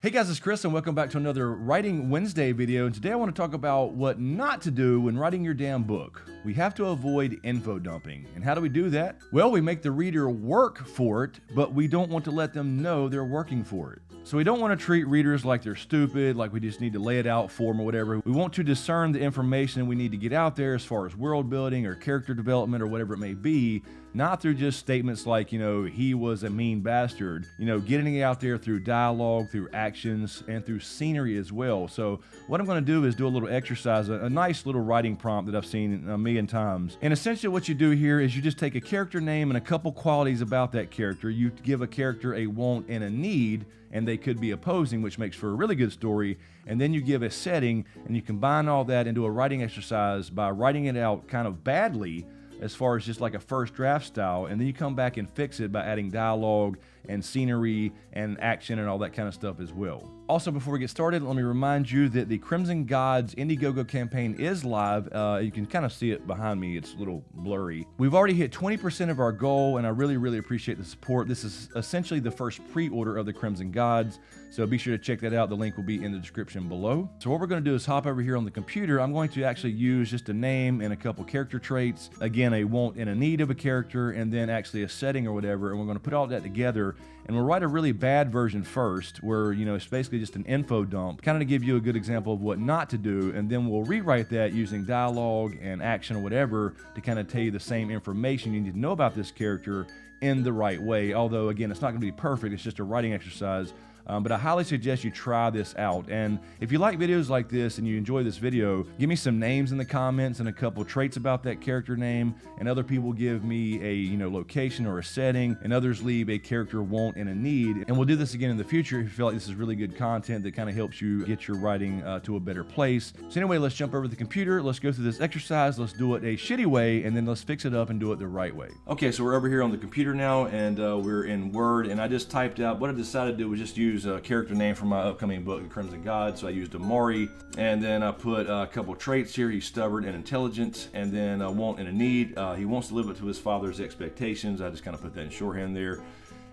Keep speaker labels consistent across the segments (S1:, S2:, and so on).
S1: Hey guys, it's Chris and welcome back to another Writing Wednesday video. And today I want to talk about what not to do when writing your damn book. We have to avoid info dumping. And how do we do that? Well, we make the reader work for it, but we don't want to let them know they're working for it. So we don't want to treat readers like they're stupid, like we just need to lay it out for them or whatever. We want to discern the information we need to get out there as far as world building or character development or whatever it may be, not through just statements like, he was a mean bastard. Getting it out there through dialogue, through actions, and through scenery as well. So what I'm going to do is do a little exercise, a nice little writing prompt that I've seen a million times. And essentially what you do here is you just take a character name and a couple qualities about that character. You give a character a want and a need, and they could be opposing, which makes for a really good story. And then you give a setting, and you combine all that into a writing exercise by writing it out kind of badly, as far as just like a first draft style, and then you come back and fix it by adding dialogue and scenery and action and all that kind of stuff as well. Also, before we get started, let me remind you that the Crimson Gods Indiegogo campaign is live. You can kind of see it behind me. It's a little blurry. We've already hit 20% of our goal, and I really appreciate the support. This is essentially the first pre-order of the Crimson Gods, so be sure to check that out. The link will be in the description below. So what we're going to do is hop over here on the computer. I'm going to actually use just a name and a couple character traits. Again, a want and a need of a character, and then actually a setting or whatever, and we're going to put all that together, and we'll write a really bad version first where, it's basically just an info dump, kind of to give you a good example of what not to do, and then we'll rewrite that using dialogue and action or whatever to kind of tell you the same information you need to know about this character in the right way. Although, again, it's not going to be perfect. It's just a writing exercise. But I highly suggest you try this out. And if you like videos like this and you enjoy this video, give me some names in the comments and a couple traits about that character name. And other people give me a location or a setting, and others leave a character want and a need. And we'll do this again in the future if you feel like this is really good content that kind of helps you get your writing to a better place. So anyway, let's jump over to the computer. Let's go through this exercise. Let's do it a shitty way, and then let's fix it up and do it the right way. Okay, so we're over here on the computer now, and we're in Word, and I just typed out, what I decided to do was just use a character name for my upcoming book, The Crimson Gods. So I used Amari, and then I put a couple traits here. He's stubborn and intelligent, and then a want and a need. He wants to live up to his father's expectations. I just kind of put that in shorthand there.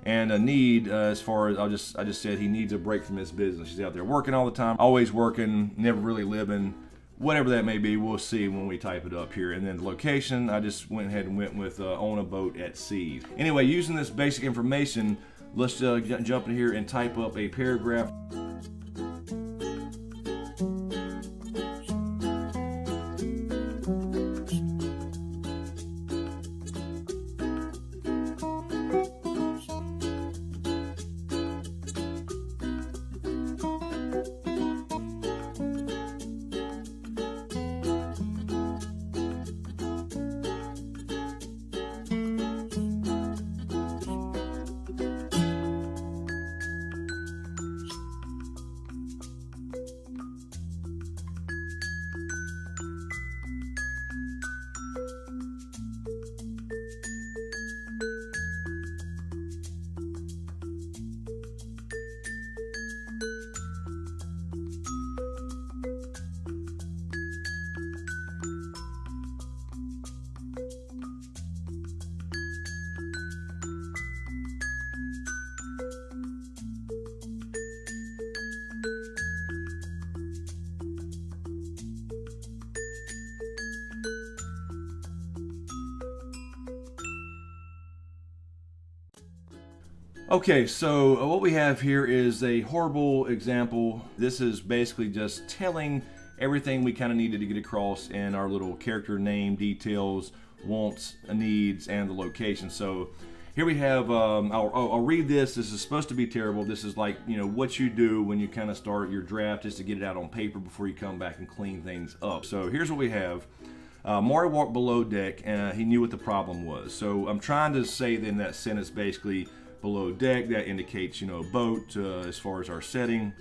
S1: And a need, as far as I just said he needs a break from his business. He's out there working all the time, always working, never really living. Whatever that may be, we'll see when we type it up here. And then the location, I just went ahead and went with on a boat at sea. Anyway, using this basic information, let's jump in here and type up a paragraph. Okay, so what we have here is a horrible example. This is basically just telling everything we kind of needed to get across in our little character name, details, wants, needs, and the location. So here we have, I'll read this. This is supposed to be terrible. This is like, what you do when you kind of start your draft, just to get it out on paper before you come back and clean things up. So here's what we have. Maury walked below deck, and he knew what the problem was. So I'm trying to say in that sentence basically, below deck, that indicates a boat as far as our setting,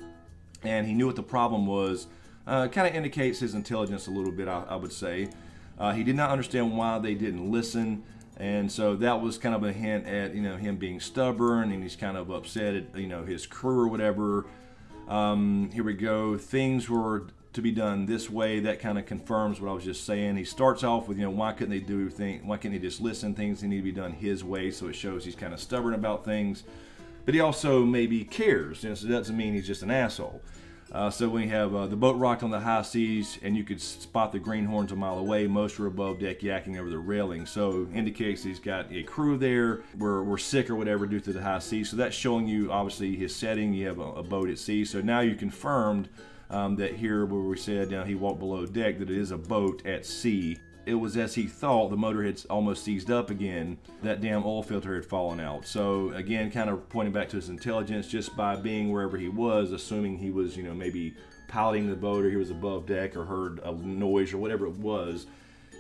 S1: and he knew what the problem was. Kind of indicates his intelligence a little bit, I would say. He did not understand why they didn't listen, and so that was kind of a hint at him being stubborn, and he's kind of upset at his crew or whatever. Here we go. Things were to be done this way. That kind of confirms what I was just saying. He starts off with, why couldn't they why couldn't they just listen? Things need to be done his way, so it shows he's kind of stubborn about things. but he also maybe cares. So it doesn't mean he's just an asshole. So when you have the boat rocked on the high seas, and you could spot the greenhorns a mile away, most are above deck yakking over the railing. So indicates he's got a crew there. We're sick or whatever due to the high seas. So that's showing you obviously his setting. You have a boat at sea. So now you confirmed that here where we said he walked below deck, that it is a boat at sea. It was as he thought. The motor had almost seized up again. That damn oil filter had fallen out. So again, kind of pointing back to his intelligence just by being wherever he was, assuming he was, maybe piloting the boat, or he was above deck, or heard a noise or whatever it was.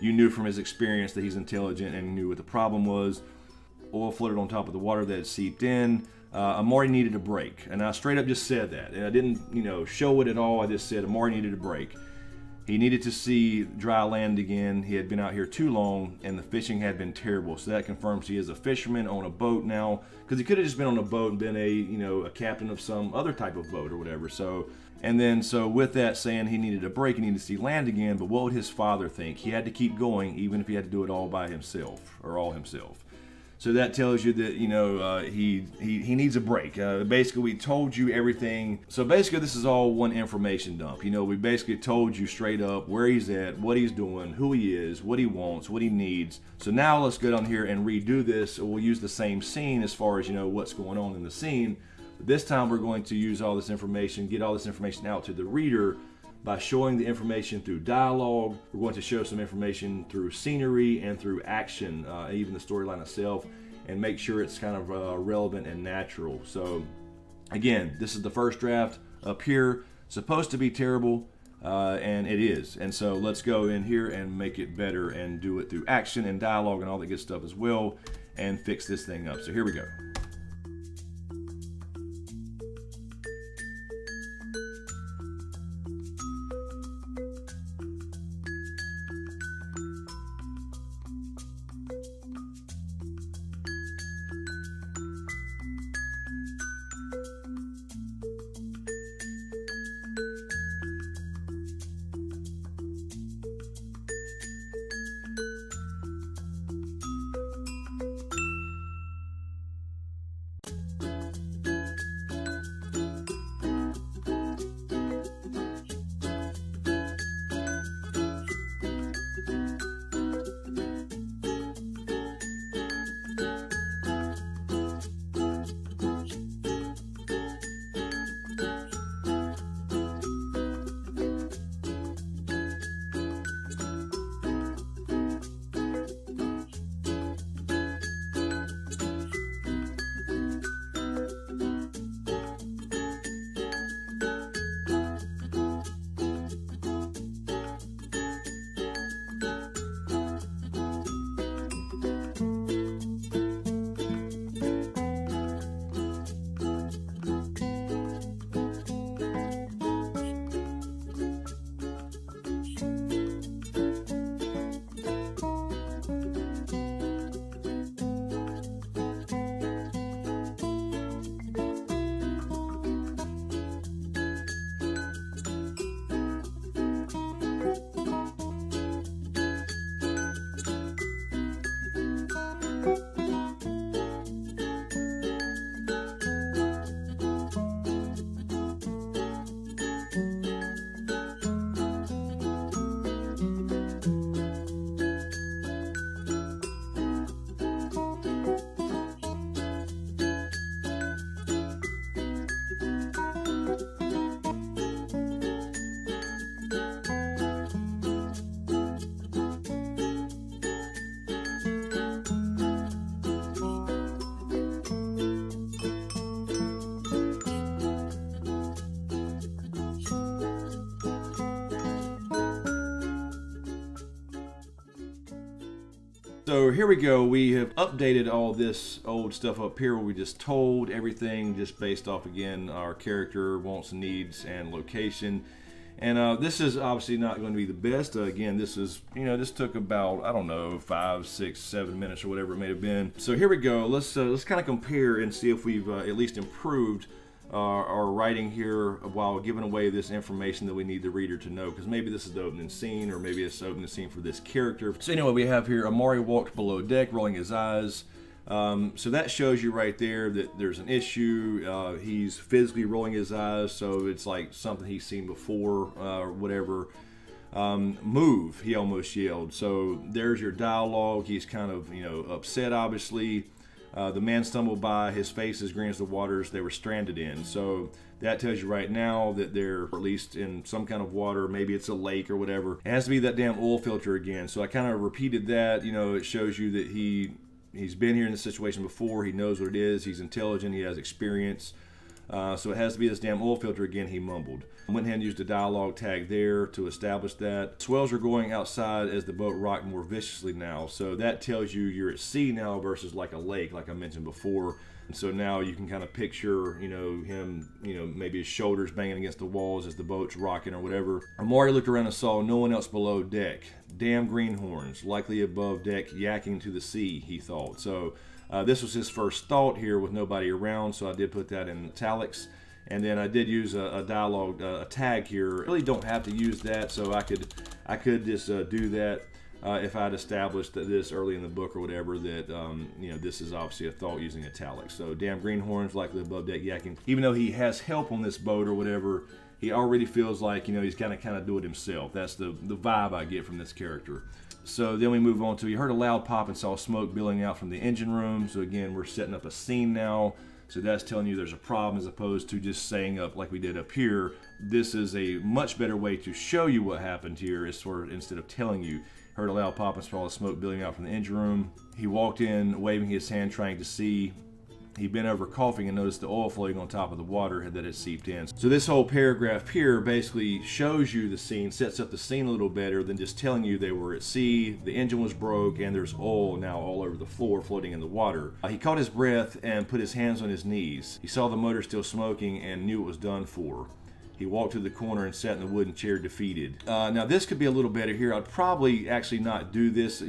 S1: You knew from his experience that he's intelligent and knew what the problem was. Oil floated on top of the water that had seeped in. Amari needed a break, and I straight up just said that. And I didn't, show it at all. I just said Amari needed a break. He needed to see dry land again. He had been out here too long, and the fishing had been terrible. So that confirms he is a fisherman on a boat now, because he could have just been on a boat and been a captain of some other type of boat or whatever. So with that saying he needed a break, he needed to see land again. But what would his father think? He had to keep going, even if he had to do it all by himself or all himself. So that tells you that, he needs a break. Basically, we told you everything. So basically, this is all one information dump. We basically told you straight up where he's at, what he's doing, who he is, what he wants, what he needs. So now let's go down here and redo this. We'll use the same scene as far as, what's going on in the scene. But this time, we're going to use all this information, get all this information out to the reader by showing the information through dialogue. We're going to show some information through scenery and through action, even the storyline itself, and make sure it's kind of relevant and natural. So again, this is the first draft up here. Supposed to be terrible, and it is. And so let's go in here and make it better and do it through action and dialogue and all that good stuff as well, and fix this thing up. So here we go. So here we go. We have updated all this old stuff up here where we just told everything just based off, again, our character, wants, needs, and location. And this is obviously not going to be the best. Again, this is, this took about, I don't know, 5, 6, 7 minutes or whatever it may have been. So here we go. Let's kind of compare and see if we've at least improved our writing here while giving away this information that we need the reader to know, because maybe this is the opening scene, or maybe it's the opening scene for this character. So anyway, we have here Amari walked below deck, rolling his eyes. So that shows you right there that there's an issue. He's physically rolling his eyes, so it's like something he's seen before or whatever. Move, he almost yelled. So there's your dialogue. He's kind of, upset, obviously. The man stumbled by, his face as green as the waters they were stranded in. So that tells you right now that they're at least in some kind of water. Maybe it's a lake or whatever. It has to be that damn oil filter again. So I kind of repeated that. It shows you that he's been here in this situation before. He knows what it is. He's intelligent. He has experience. So it has to be this damn oil filter again, he mumbled. I went ahead and used a dialogue tag there to establish that. Swells are going outside as the boat rocked more viciously now. So that tells you you're at sea now versus like a lake, like I mentioned before. And so now you can kind of picture, him, maybe his shoulders banging against the walls as the boat's rocking or whatever. Amari looked around and saw no one else below deck. Damn greenhorns, likely above deck, yakking to the sea, he thought. So this was his first thought here with nobody around, so I did put that in italics. And then I did use a dialogue, a tag here. Really don't have to use that, so I could just do that if I'd established that this early in the book or whatever, that this is obviously a thought using italics. So damn greenhorns, likely above deck yakking. Even though he has help on this boat or whatever, he already feels like he's gonna kind of do it himself. That's the vibe I get from this character. So then we move on to, he heard a loud pop and saw smoke billowing out from the engine room. So again, we're setting up a scene now. So that's telling you there's a problem as opposed to just saying up like we did up here. This is a much better way to show you what happened here, is sort of instead of telling you. Heard a loud pop and saw the smoke billowing out from the engine room. He walked in, waving his hand, trying to see. He bent over coughing and noticed the oil floating on top of the water that had seeped in. So this whole paragraph here basically shows you the scene, sets up the scene a little better than just telling you they were at sea, the engine was broke, and there's oil now all over the floor floating in the water. He caught his breath and put his hands on his knees. He saw the motor still smoking and knew it was done for. He walked to the corner and sat in the wooden chair defeated. Now this could be a little better here. I'd probably actually not do this.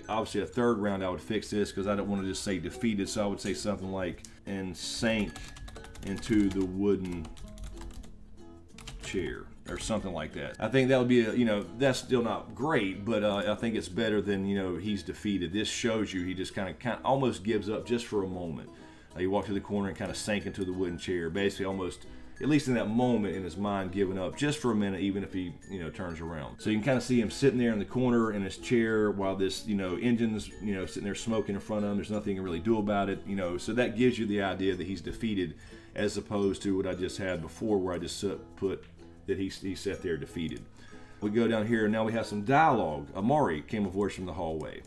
S1: Obviously a third round I would fix this because I don't want to just say defeated. So I would say something like, and sank into the wooden chair or something like that. I think that would be that's still not great, but I think it's better than, he's defeated. This shows you he just kind of almost gives up just for a moment. He walked to the corner and kind of sank into the wooden chair, basically almost, at least in that moment in his mind, giving up just for a minute, even if he, turns around. So you can kind of see him sitting there in the corner in his chair while this, engine's, sitting there smoking in front of him. There's nothing he can really do about it, So that gives you the idea that he's defeated, as opposed to what I just had before, where I just put that he sat there defeated. We go down here, and now we have some dialogue. Amari, came a voice from the hallway.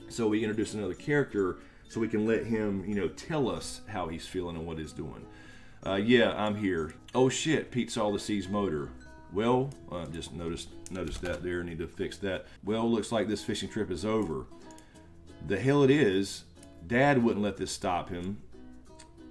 S1: So we introduce another character, so we can let him, tell us how he's feeling and what he's doing. Yeah, I'm here. Oh shit, Pete saw the C's motor. Well, just noticed that there, need to fix that. Well, looks like this fishing trip is over. The hell it is. Dad wouldn't let this stop him.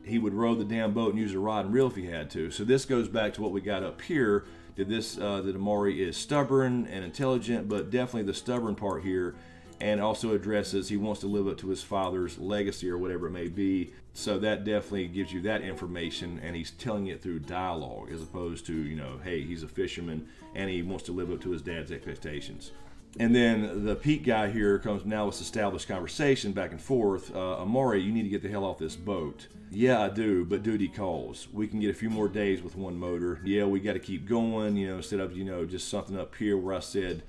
S1: He would row the damn boat and use a rod and reel if he had to. So this goes back to what we got up here. That Amari is stubborn and intelligent, but definitely the stubborn part here, and also addresses he wants to live up to his father's legacy or whatever it may be. So that definitely gives you that information, and he's telling it through dialogue as opposed to, hey, he's a fisherman and he wants to live up to his dad's expectations. And then the Pete guy here comes now with established conversation back and forth. Amari, you need to get the hell off this boat. Yeah, I do, but duty calls. We can get a few more days with one motor. Yeah, we got to keep going, instead of, just something up here where I said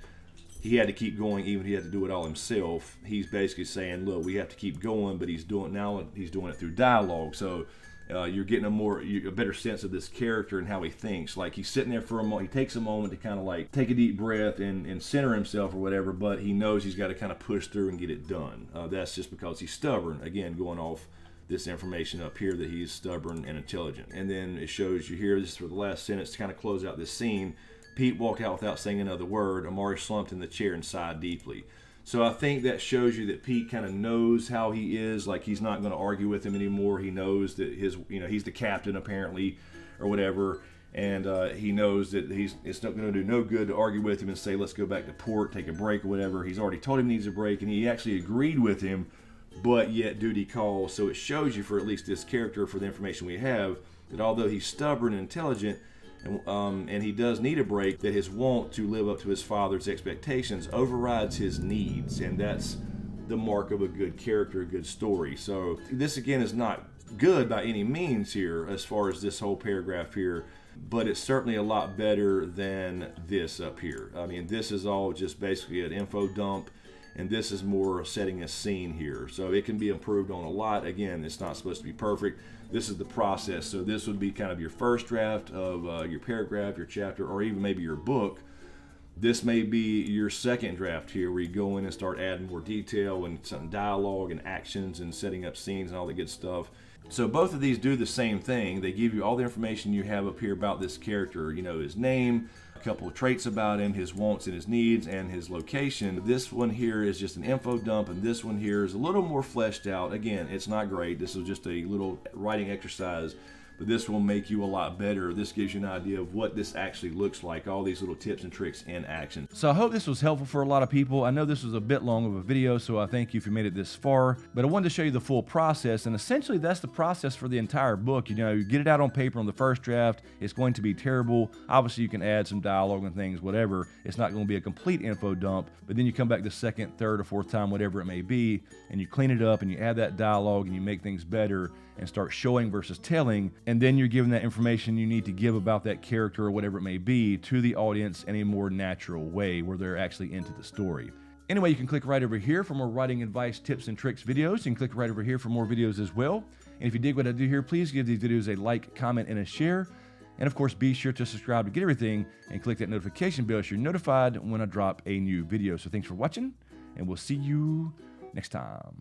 S1: he had to keep going even if he had to do it all himself. He's basically saying, look, we have to keep going, but he's doing it through dialogue. So you're getting a better sense of this character and how he thinks. Like he's sitting there for a moment, he takes a moment to kind of like take a deep breath and center himself or whatever, but he knows he's got to kind of push through and get it done. That's just because he's stubborn. Again, going off this information up here that he's stubborn and intelligent. And then it shows you here, this is for the last sentence to kind of close out this scene. Pete walked out without saying another word. Amari slumped in the chair and sighed deeply. So I think that shows you that Pete kind of knows how he is. Like he's not going to argue with him anymore. He knows that he's the captain apparently, or whatever, and he knows that it's not going to do no good to argue with him and say let's go back to port, take a break or whatever. He's already told him he needs a break, and he actually agreed with him, but yet duty calls. So it shows you, for at least this character, for the information we have, that although he's stubborn and intelligent, and he does need a break, that his want to live up to his father's expectations overrides his needs, and that's the mark of a good character, a good story. So this again is not good by any means here as far as this whole paragraph here, but it's certainly a lot better than this up here. I mean, this is all just basically an info dump, and this is more setting a scene here. So it can be improved on a lot. Again, it's not supposed to be perfect. This is the process. So this would be kind of your first draft of your paragraph, your chapter, or even maybe your book. This may be your second draft here, where you go in and start adding more detail and some dialogue and actions and setting up scenes and all the good stuff. So both of these do the same thing. They give you all the information you have up here about this character, you know, his name, a couple of traits about him, his wants and his needs, and his location. This one here is just an info dump, and this one here is a little more fleshed out. Again, it's not great. This is just a little writing exercise, but this will make you a lot better. This gives you an idea of what this actually looks like, all these little tips and tricks in action. So I hope this was helpful for a lot of people. I know this was a bit long of a video, so I thank you if you made it this far, but I wanted to show you the full process, and essentially that's the process for the entire book. You know, you get it out on paper on the first draft, it's going to be terrible. Obviously you can add some dialogue and things, whatever. It's not going to be a complete info dump, but then you come back the second, third, or fourth time, whatever it may be, and you clean it up and you add that dialogue and you make things better and start showing versus telling, and then you're giving that information you need to give about that character or whatever it may be to the audience in a more natural way where they're actually into the story. Anyway, you can click right over here for more writing advice, tips, and tricks videos. You can click right over here for more videos as well. And if you dig what I do here, please give these videos a like, comment, and a share. And of course, be sure to subscribe to get everything and click that notification bell so you're notified when I drop a new video. So thanks for watching, and we'll see you next time.